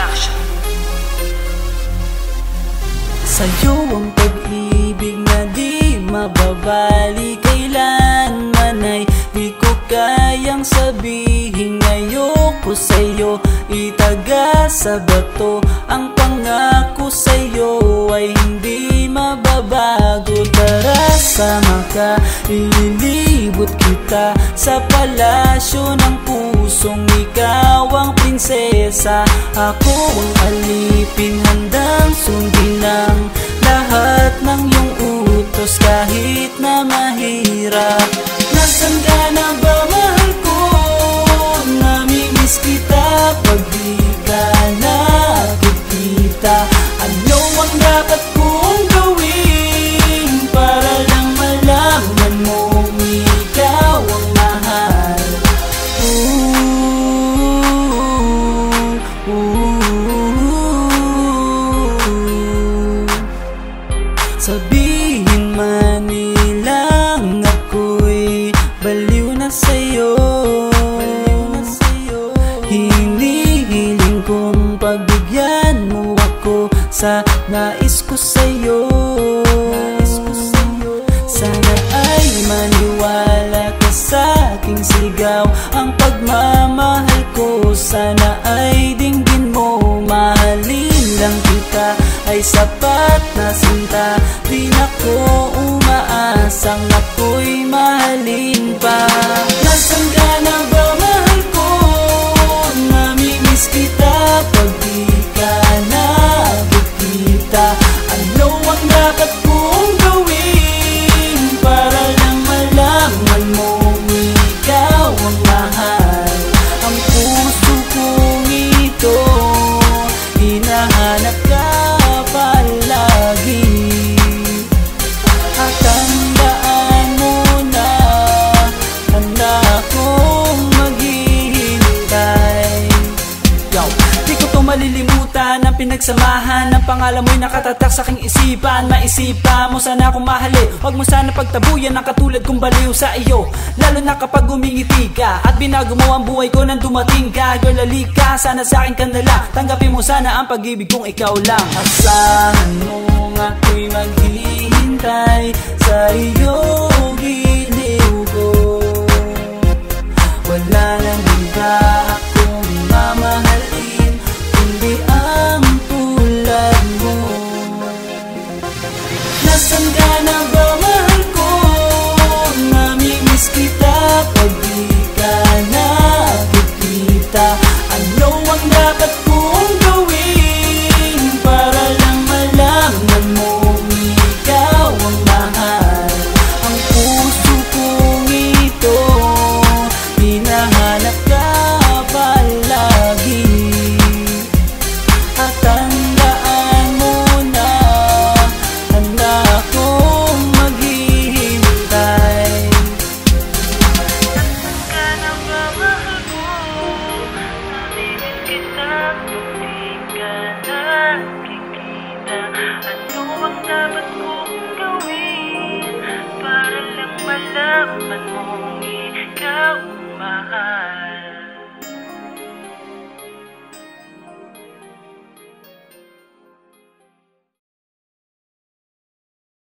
Production. Sa'yo ang pag-ibig na di mababali, kailanman ay di ko kayang sabihin. Ayoko sa'yo itaga sa bato, ang pangako sa'yo ay hindi mababago. Tara sama ka, ililibot kita sa palasyo ng pusong ikaw ang prinsesa. Ako ang alipin, handang sundin ang lahat ng iyong utos kahit na mahirap. Nasaan ka na ba, mahal ko? Namimiss kita pag di ka nakikita. Ano ang dapat kong gawin para lang malaman mong ikaw ang mahal? Sabihin man nilang ako'y baliw na sa'yo, hinihiling kong pagbigyan mo ako sa nais ko sa'yo. Sana ay maniwala ka sa aking sigaw, ang pagmamahal ko sana ay dinggin mo. Mahalin lang kita ay sapat na sinta, di na ko umaasang ako'y mahalin pa. Nasaan ka na ba, mahal ko? Namimiss kita pag di ka nakikita. Ano ang dapat kong gawin para lang malaman mong ikaw ang mahal? Ang puso kong ito hinahanap ka palagi, at tandaan mo na handa akong maghihintay. Yo, di ko to malilimutan ang pinagsamahan ng pangalan mo'y nakatatak sa aking isipan. Maisipan mo sana akong mahalin, huwag mo sana pagtabuyan ang katulad kong baliw sa iyo. Lalo na kapag umingiti ka at binago mo ang buhay ko nang dumating ka. Girl, halika, sana sa akin ka na lang, tanggapin mo sana ang pag-ibig kong ikaw lang. Asahan mo ako'y maghihintay sa iyong giliw ko. Wala nang iba akong mamahalin kundi ang tulad mo. Nasaan ka na ba, mahal ko? Namimiss kita pag di ka nakikita. Ano ang dapat kong gawin para lang malaman mong ikaw ang mahal? Ang puso kong ito hinahanap ka palagi, at tandaan mo na handa akong maghihintay. Nasaan ka na ba, mahal ko? Namimiss kita kung di ka nakikita. Ano ang dapat kong gawin para lang malaman mong ikaw ang mahal?